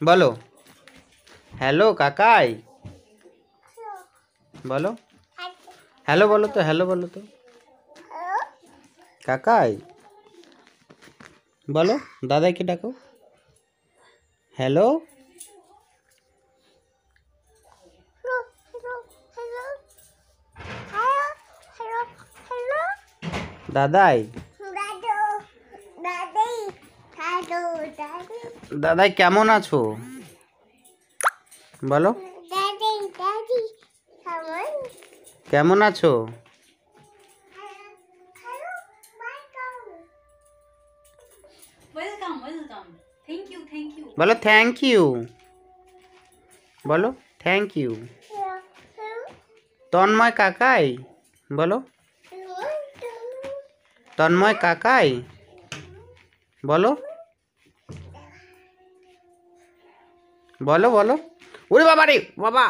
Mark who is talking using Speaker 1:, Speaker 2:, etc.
Speaker 1: বলো হ্যালো কাকাই, বলো হ্যালো, বলো তো হ্যালো, বলো তো কাকাই, বলো দাদাইকে ডাকো হ্যালো। দাদাই, দাদাই কেমন আছো বলো, কেমন আছো? বলো থ্যাংক ইউ, বলো থ্যাংক ইউ। তন্ময় কাকাই, বলো তন্ময় কাকাই, বলো বলো বলো। ওরে বাবা রে বাবা।